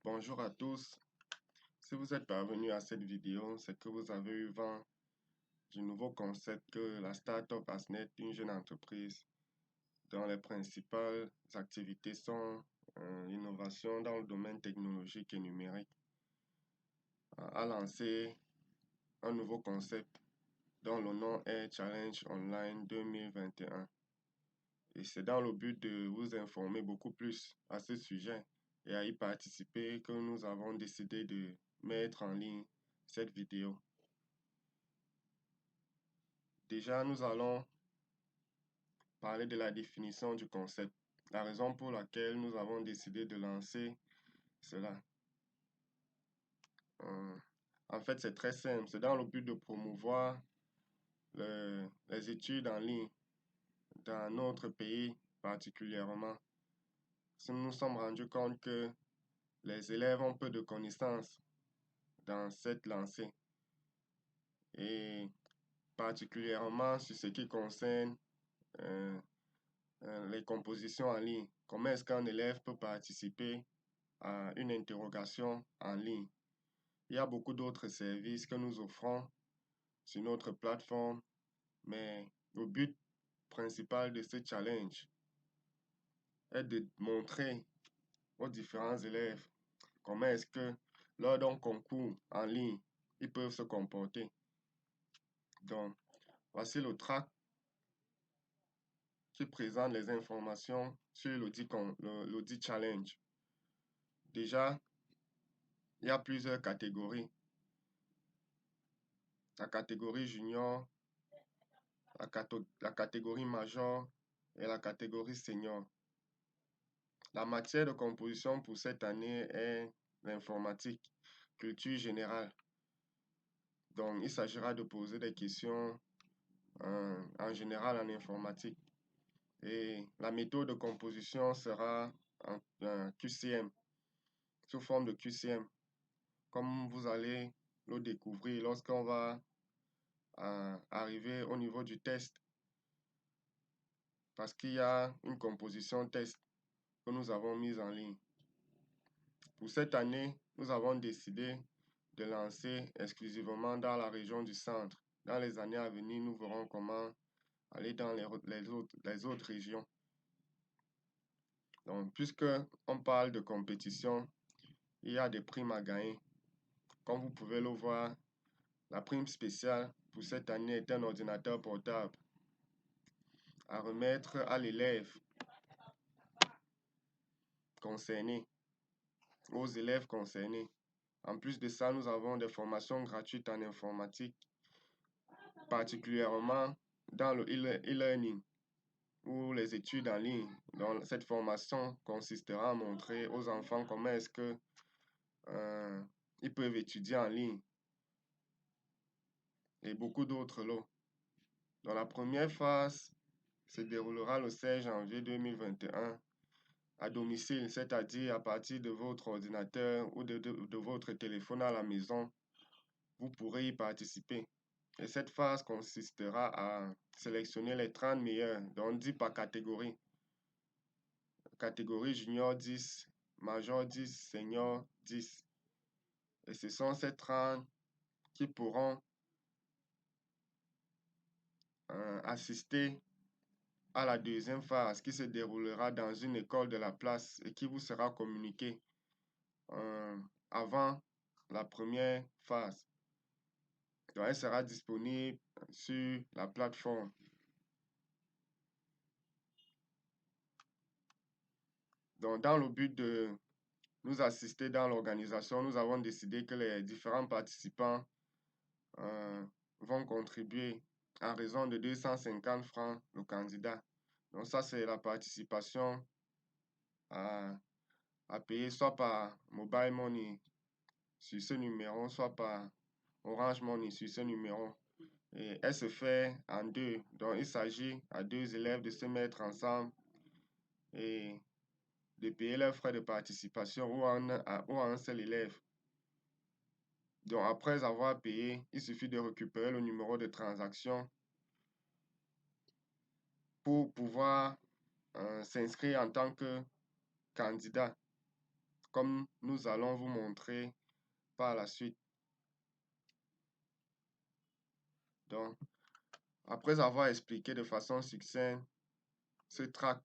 Bonjour à tous. Si vous êtes parvenu à cette vidéo, c'est que vous avez eu vent du nouveau concept que la Startup Asnet, une jeune entreprise dont les principales activités sont l'innovation dans le domaine technologique et numérique, a lancé un nouveau concept dont le nom est Challenge Online 2021. Et c'est dans le but de vous informer beaucoup plus à ce sujet et à y participer que nous avons décidé de mettre en ligne cette vidéo. Déjà, nous allons parler de la définition du concept, la raison pour laquelle nous avons décidé de lancer cela. En fait, c'est très simple, c'est dans le but de promouvoir les études en ligne dans notre pays particulièrement. Si nous nous sommes rendus compte que les élèves ont peu de connaissances dans cette lancée et particulièrement sur ce qui concerne euh, les compositions en ligne. Comment est-ce qu'un élève peut participer à une interrogation en ligne? Il y a beaucoup d'autres services que nous offrons sur notre plateforme, mais le but principal de ce challenge est de montrer aux différents élèves comment est-ce que lors d'un concours en ligne, ils peuvent se comporter. Donc, voici le track qui présente les informations sur l'audit challenge. Déjà, il y a plusieurs catégories. La catégorie junior, la catégorie major et la catégorie senior. La matière de composition pour cette année est l'informatique, culture générale. Donc, il s'agira de poser des questions en général en informatique. Et la méthode de composition sera en QCM, sous forme de QCM, comme vous allez le découvrir lorsqu'on va arriver au niveau du test. Parce qu'il y a une composition test que nous avons mise en ligne. Pour cette année, nous avons décidé de lancer exclusivement dans la région du centre. Dans les années à venir, nous verrons comment aller dans les autres régions. Donc, puisque on parle de compétition, il y a des primes à gagner. Comme vous pouvez le voir, la prime spéciale pour cette année est un ordinateur portable à remettre à l'élève concerné, aux élèves concernés. En plus de ça, nous avons des formations gratuites en informatique, particulièrement dans le e-learning ou les études en ligne. Donc, cette formation consistera à montrer aux enfants comment est-ce que ils peuvent étudier en ligne et beaucoup d'autres lots. Dans la première phase se déroulera le 16 janvier 2021 à domicile, c'est-à-dire à partir de votre ordinateur ou de votre téléphone à la maison, vous pourrez y participer. Et cette phase consistera à sélectionner les 30 meilleurs, donc 10 par catégorie. Catégorie junior 10, major 10, senior 10. Et ce sont ces 30 qui pourront assister à la deuxième phase qui se déroulera dans une école de la place et qui vous sera communiquée avant la première phase. Donc, elle sera disponible sur la plateforme. Donc, dans le but de nous assister dans l'organisation, nous avons décidé que les différents participants vont contribuer à raison de 250 francs le candidat. Donc, ça, c'est la participation à payer soit par Mobile Money sur ce numéro, soit par Orange Money sur ce numéro. Et elle se fait en deux. Donc, il s'agit à deux élèves de se mettre ensemble et de payer leurs frais de participation ou à un seul élève. Donc, après avoir payé, il suffit de récupérer le numéro de transaction pour pouvoir s'inscrire en tant que candidat comme nous allons vous montrer par la suite. Donc, après avoir expliqué de façon succincte ce tract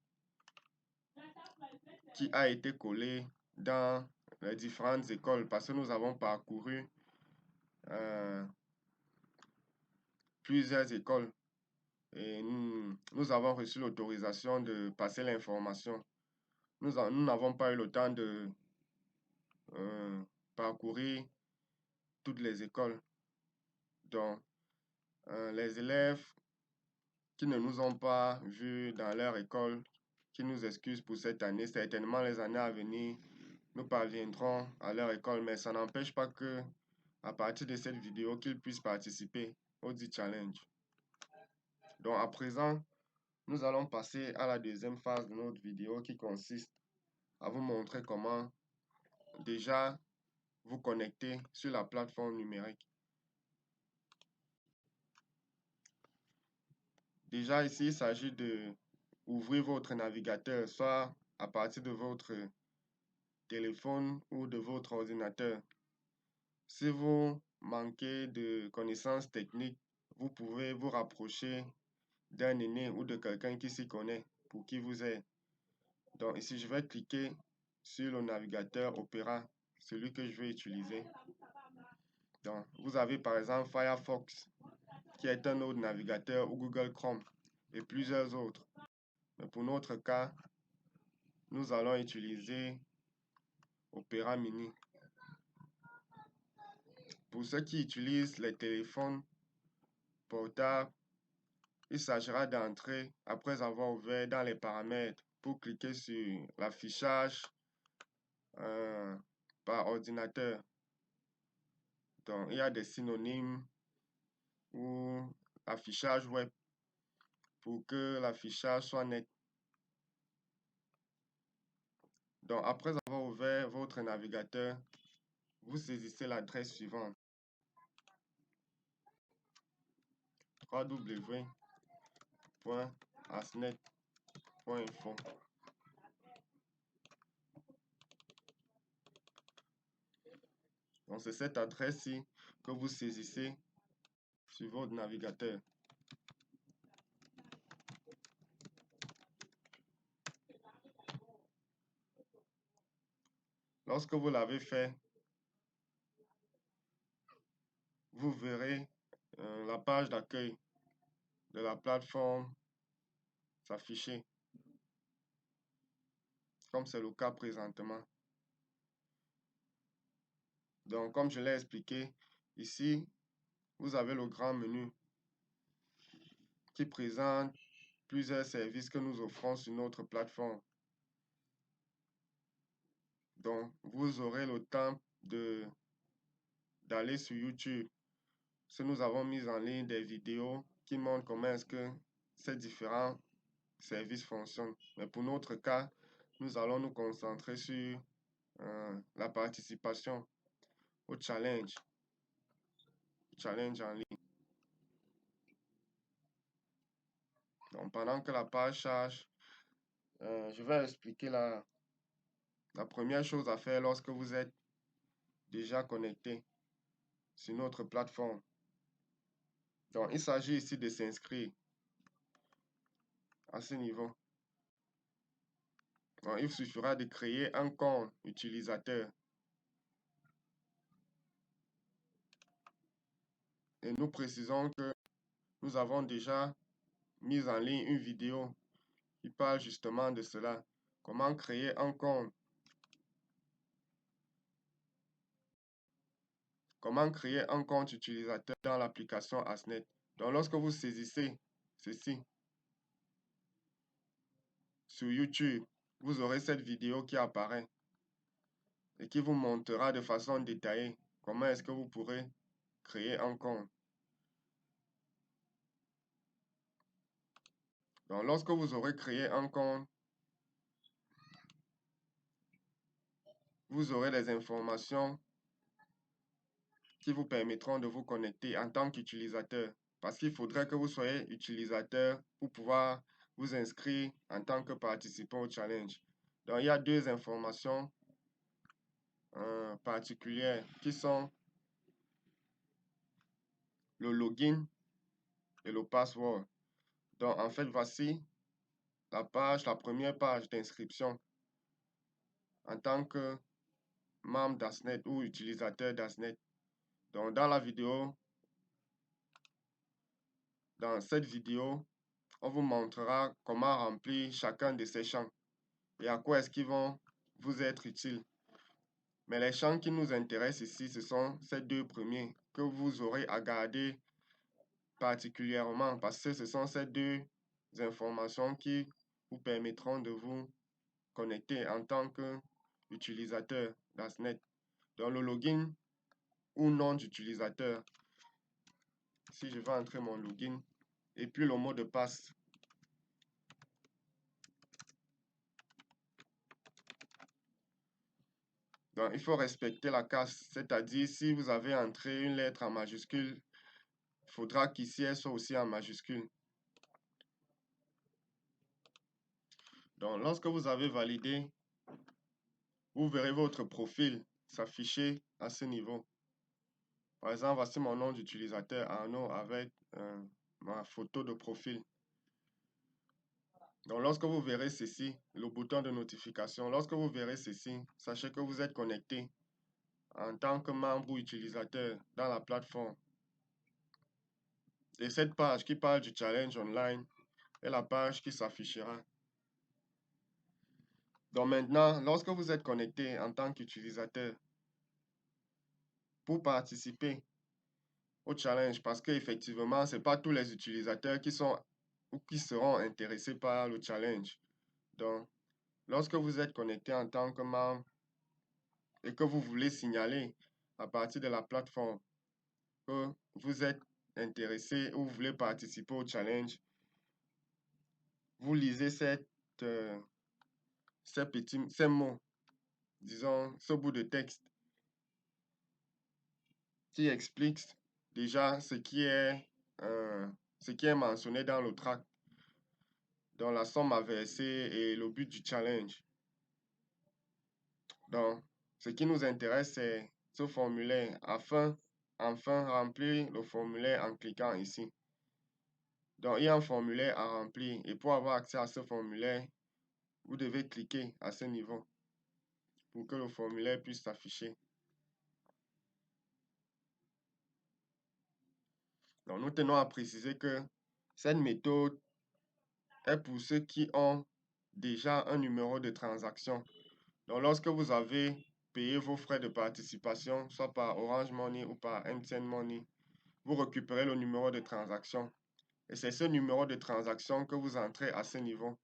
qui a été collé dans les différentes écoles, parce que nous avons parcouru plusieurs écoles et nous avons reçu l'autorisation de passer l'information. Nous n'avons pas eu le temps de parcourir toutes les écoles. Donc, les élèves qui ne nous ont pas vus dans leur école, qui nous excusent pour cette année, certainement les années à venir, nous parviendrons à leur école, mais ça n'empêche pas que, à partir de cette vidéo, qu'ils puissent participer au dit challenge. Donc, à présent, nous allons passer à la deuxième phase de notre vidéo qui consiste à vous montrer comment déjà vous connecter sur la plateforme numérique. Déjà ici, il s'agit de ouvrir votre navigateur, soit à partir de votre téléphone ou de votre ordinateur. Si vous manquez de connaissances techniques, vous pouvez vous rapprocher d'un aîné ou de quelqu'un qui s'y connaît pour qui vous aide. Donc ici, je vais cliquer sur le navigateur Opera, celui que je vais utiliser. Donc, vous avez par exemple Firefox, qui est un autre navigateur, ou Google Chrome, et plusieurs autres. Mais pour notre cas, nous allons utiliser Opera Mini. Pour ceux qui utilisent les téléphones portables, il s'agira d'entrer après avoir ouvert dans les paramètres pour cliquer sur l'affichage par ordinateur. Donc, il y a des synonymes ou affichage web pour que l'affichage soit net. Donc, après avoir ouvert votre navigateur, vous saisissez l'adresse suivante: www.asnet.info. Donc, c'est cette adresse-ci que vous saisissez sur votre navigateur. Lorsque vous l'avez fait, vous verrez la page d'accueil de la plateforme s'afficher, comme c'est le cas présentement. Donc, comme je l'ai expliqué, ici, vous avez le grand menu qui présente plusieurs services que nous offrons sur notre plateforme. Donc, vous aurez le temps d'aller sur YouTube. Si nous avons mis en ligne des vidéos qui montrent comment est-ce que ces différents services fonctionnent. Mais pour notre cas, nous allons nous concentrer sur la participation au challenge en ligne. Donc, pendant que la page charge, je vais expliquer la première chose à faire lorsque vous êtes déjà connecté sur notre plateforme. Donc, il s'agit ici de s'inscrire à ce niveau. Donc, il suffira de créer un compte utilisateur. Et nous précisons que nous avons déjà mis en ligne une vidéo qui parle justement de cela. Comment créer un compte. Comment créer un compte utilisateur dans l'application Asnet. Donc, lorsque vous saisissez ceci sur YouTube, vous aurez cette vidéo qui apparaît et qui vous montrera de façon détaillée comment est-ce que vous pourrez créer un compte. Donc, lorsque vous aurez créé un compte, vous aurez les informations qui vous permettront de vous connecter en tant qu'utilisateur. Parce qu'il faudrait que vous soyez utilisateur pour pouvoir vous inscrire en tant que participant au challenge. Donc, il y a deux informations particulières qui sont le login et le password. Donc, en fait, voici la première page d'inscription en tant que membre d'Asnet ou utilisateur d'Asnet. Donc, dans cette vidéo, on vous montrera comment remplir chacun de ces champs et à quoi est-ce qu'ils vont vous être utiles. Mais les champs qui nous intéressent ici, ce sont ces deux premiers que vous aurez à garder particulièrement parce que ce sont ces deux informations qui vous permettront de vous connecter en tant qu'utilisateur d'Asnet. Donc le login ou nom d'utilisateur, si je vais entrer mon login, et puis le mot de passe. Donc il faut respecter la casse, c'est-à-dire si vous avez entré une lettre en majuscule, il faudra qu'ici elle soit aussi en majuscule. Donc lorsque vous avez validé, vous verrez votre profil s'afficher à ce niveau. Par exemple, voici mon nom d'utilisateur Arnaud avec ma photo de profil. Donc, lorsque vous verrez ceci, le bouton de notification, lorsque vous verrez ceci, sachez que vous êtes connecté en tant que membre ou utilisateur dans la plateforme. Et cette page qui parle du challenge online est la page qui s'affichera. Donc maintenant, lorsque vous êtes connecté en tant qu'utilisateur, pour participer au challenge, parce qu'effectivement, ce n'est pas tous les utilisateurs qui sont ou qui seront intéressés par le challenge. Donc, lorsque vous êtes connecté en tant que membre et que vous voulez signaler à partir de la plateforme que vous êtes intéressé ou vous voulez participer au challenge, vous lisez ces mots, disons, ce bout de texte qui explique déjà ce qui est mentionné dans le tract, dans la somme à verser et le but du challenge. Donc, ce qui nous intéresse, c'est ce formulaire. Enfin remplir le formulaire en cliquant ici. Donc, il y a un formulaire à remplir et pour avoir accès à ce formulaire, vous devez cliquer à ce niveau pour que le formulaire puisse s'afficher. Donc, nous tenons à préciser que cette méthode est pour ceux qui ont déjà un numéro de transaction. Donc, lorsque vous avez payé vos frais de participation, soit par Orange Money ou par MTN Money, vous récupérez le numéro de transaction. Et c'est ce numéro de transaction que vous entrez à ce niveau.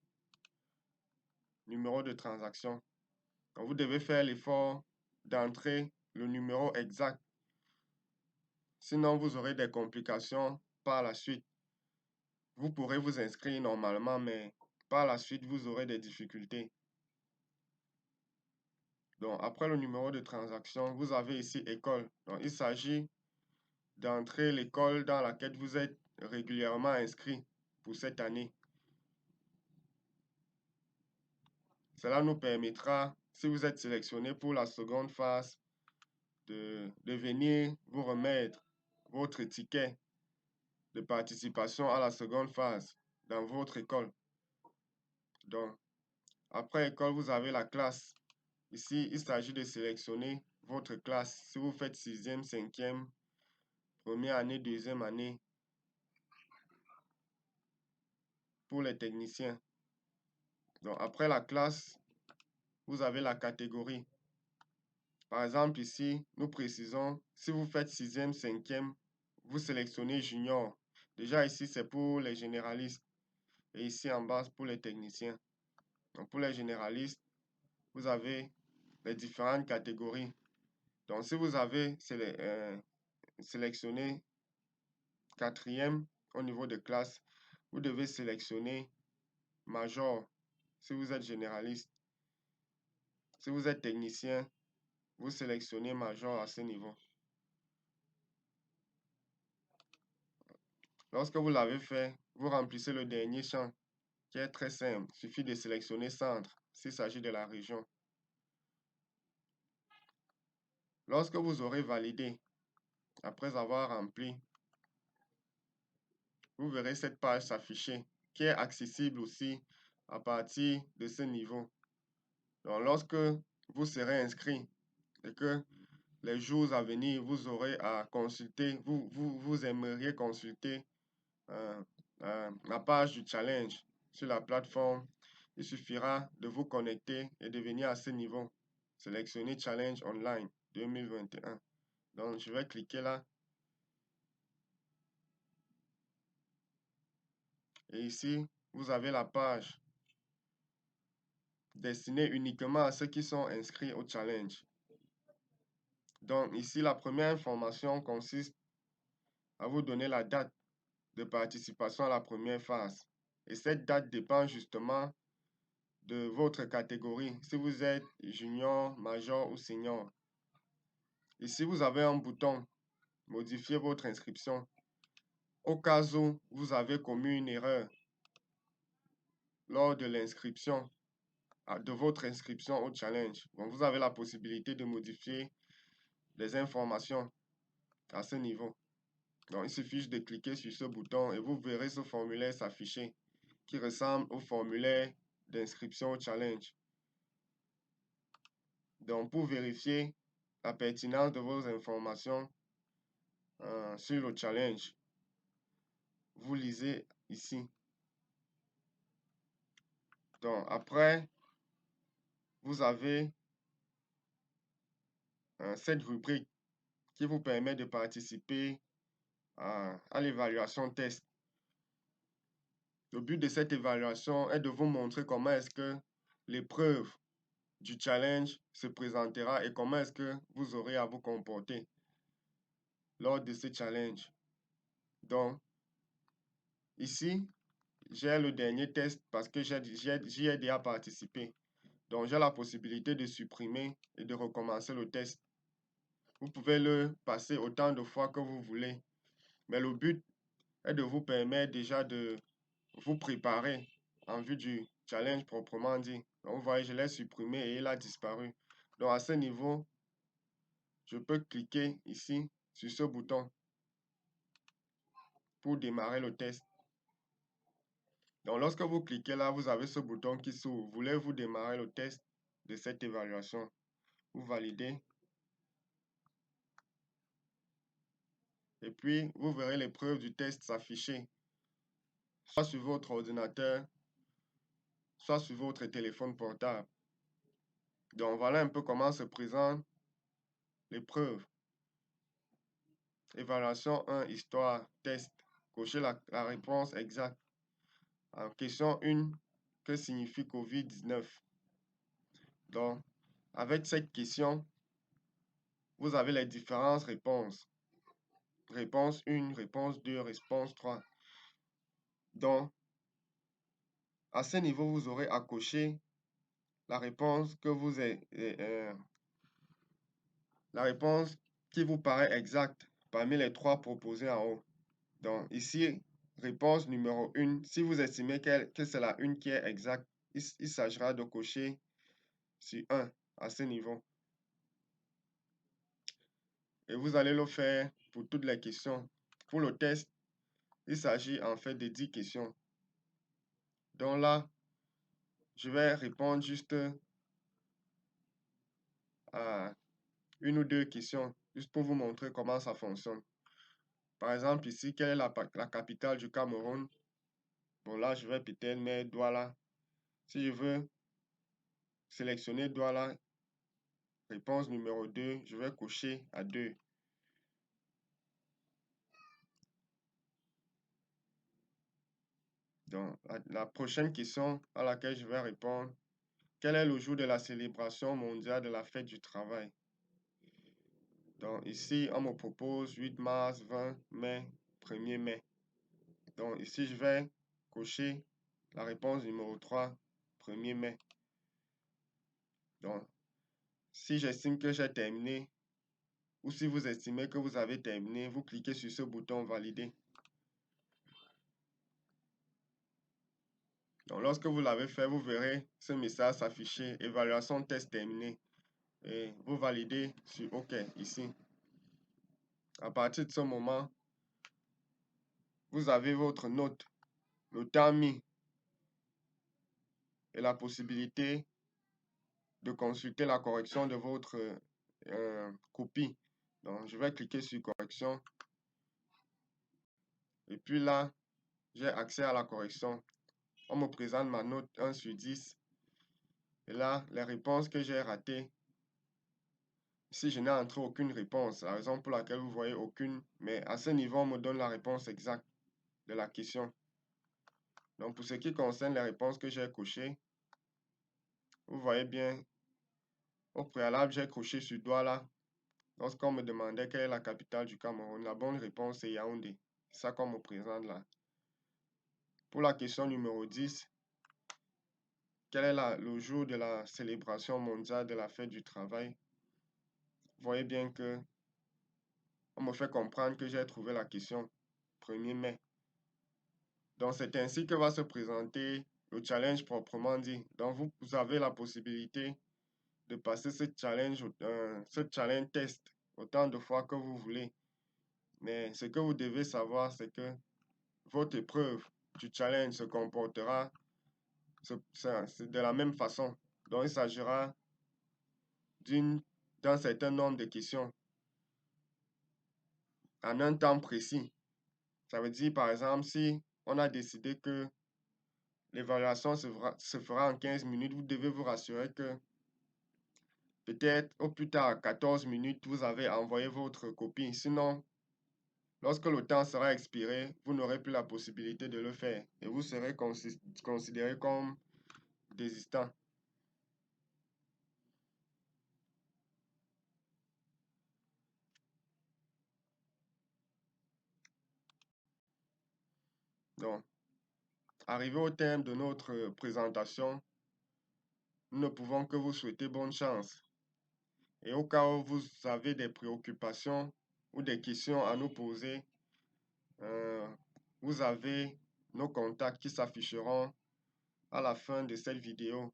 Numéro de transaction. Donc, vous devez faire l'effort d'entrer le numéro exact. Sinon, vous aurez des complications par la suite. Vous pourrez vous inscrire normalement, mais par la suite, vous aurez des difficultés. Donc, après le numéro de transaction, vous avez ici école. Donc, il s'agit d'entrer l'école dans laquelle vous êtes régulièrement inscrit pour cette année. Cela nous permettra, si vous êtes sélectionné pour la seconde phase, de venir vous remettre votre ticket de participation à la seconde phase dans votre école. Donc, après école, vous avez la classe. Ici, il s'agit de sélectionner votre classe. Si vous faites 6e, 5e, première année, deuxième année, pour les techniciens. Donc, après la classe, vous avez la catégorie. Par exemple, ici, nous précisons, si vous faites 6e, 5e, vous sélectionnez junior. Déjà ici, c'est pour les généralistes. Et ici en bas, pour les techniciens. Donc, pour les généralistes, vous avez les différentes catégories. Donc, si vous avez sélectionné 4e au niveau de classe, vous devez sélectionner major si vous êtes généraliste. Si vous êtes technicien, vous sélectionnez major à ce niveau. Lorsque vous l'avez fait, vous remplissez le dernier champ qui est très simple. Il suffit de sélectionner centre s'il s'agit de la région. Lorsque vous aurez validé, après avoir rempli, vous verrez cette page s'afficher, qui est accessible aussi à partir de ce niveau. Donc, lorsque vous serez inscrit et que les jours à venir, vous aurez à consulter, vous aimeriez consulter la page du challenge sur la plateforme, il suffira de vous connecter et de venir à ce niveau. Sélectionnez Challenge Online 2021. Donc, je vais cliquer là. Et ici, vous avez la page destinée uniquement à ceux qui sont inscrits au challenge. Donc, ici, la première information consiste à vous donner la date de participation à la première phase. Et cette date dépend justement de votre catégorie, si vous êtes junior, major ou senior. Ici, vous avez un bouton Modifier votre inscription. Au cas où vous avez commis une erreur lors de l'inscription, de votre inscription au challenge, donc vous avez la possibilité de modifier les informations à ce niveau. Donc, il suffit de cliquer sur ce bouton et vous verrez ce formulaire s'afficher qui ressemble au formulaire d'inscription au challenge. Donc, pour vérifier la pertinence de vos informations sur le challenge, vous lisez ici. Donc, après, vous avez cette rubrique qui vous permet de participer à l'évaluation test. Le but de cette évaluation est de vous montrer comment est-ce que l'épreuve du challenge se présentera et comment est-ce que vous aurez à vous comporter lors de ce challenge. Donc, ici, j'ai le dernier test parce que j'y ai déjà participé. Donc, j'ai la possibilité de supprimer et de recommencer le test. Vous pouvez le passer autant de fois que vous voulez. Mais le but est de vous permettre déjà de vous préparer en vue du challenge proprement dit. Donc, vous voyez, je l'ai supprimé et il a disparu. Donc, à ce niveau, je peux cliquer ici sur ce bouton pour démarrer le test. Donc, lorsque vous cliquez là, vous avez ce bouton qui s'ouvre. Voulez-vous démarrer le test de cette évaluation? Vous validez. Et puis, vous verrez l'épreuve du test s'afficher, soit sur votre ordinateur, soit sur votre téléphone portable. Donc, voilà un peu comment se présente l'épreuve. Évaluation 1, histoire, test. Cochez la réponse exacte. En question 1, que signifie COVID-19? Donc, avec cette question, vous avez les différentes réponses. Réponse 1, réponse 2, réponse 3. Donc, à ce niveau, vous aurez à cocher la réponse la réponse qui vous paraît exacte parmi les trois proposées en haut. Donc, ici, réponse numéro 1. Si vous estimez que c'est la 1 qui est exacte, il s'agira de cocher sur 1 à ce niveau. Et vous allez le faire pour toutes les questions. Pour le test, il s'agit en fait de 10 questions. Donc là, je vais répondre juste à une ou deux questions, juste pour vous montrer comment ça fonctionne. Par exemple, ici, quelle est la capitale du Cameroun? Bon, là, je vais peut-être mettre Douala. Si je veux sélectionner Douala, réponse numéro 2, je vais cocher à 2. Donc, la prochaine question à laquelle je vais répondre, quel est le jour de la célébration mondiale de la fête du travail? Donc, ici, on me propose 8 mars, 20 mai, 1er mai. Donc, ici, je vais cocher la réponse numéro 3, 1er mai. Donc, si j'estime que j'ai terminé, ou si vous estimez que vous avez terminé, vous cliquez sur ce bouton Valider. Donc, lorsque vous l'avez fait, vous verrez ce message s'afficher, évaluation test terminée. et vous validez sur OK ici. À partir de ce moment, vous avez votre note, le temps mis et la possibilité de consulter la correction de votre copie. Donc, je vais cliquer sur correction. Et puis là, j'ai accès à la correction. On me présente ma note 1 sur 10. Et là, les réponses que j'ai ratées, si je n'ai entré aucune réponse, la raison pour laquelle vous voyez aucune, mais à ce niveau, on me donne la réponse exacte de la question. Donc, pour ce qui concerne les réponses que j'ai cochées, vous voyez bien, au préalable, j'ai coché sur Douala. Lorsqu'on me demandait quelle est la capitale du Cameroun, la bonne réponse est Yaoundé. C'est ça qu'on me présente là. Pour la question numéro 10, quel est le jour de la célébration mondiale de la fête du travail? Vous voyez bien que on me fait comprendre que j'ai trouvé la question 1er mai. Donc c'est ainsi que va se présenter le challenge proprement dit. Donc vous avez la possibilité de passer ce challenge test autant de fois que vous voulez. Mais ce que vous devez savoir, c'est que votre épreuve du challenge se comportera de la même façon. Donc il s'agira d'un certain nombre de questions en un temps précis. Ça veut dire, par exemple, si on a décidé que l'évaluation se fera en 15 minutes, vous devez vous rassurer que peut-être au plus tard 14 minutes, vous avez envoyé votre copie. Sinon, lorsque le temps sera expiré, vous n'aurez plus la possibilité de le faire et vous serez considéré comme désistant. Donc, arrivé au terme de notre présentation, nous ne pouvons que vous souhaiter bonne chance. Et au cas où vous avez des préoccupations ou des questions à nous poser, euh, vous avez nos contacts qui s'afficheront à la fin de cette vidéo.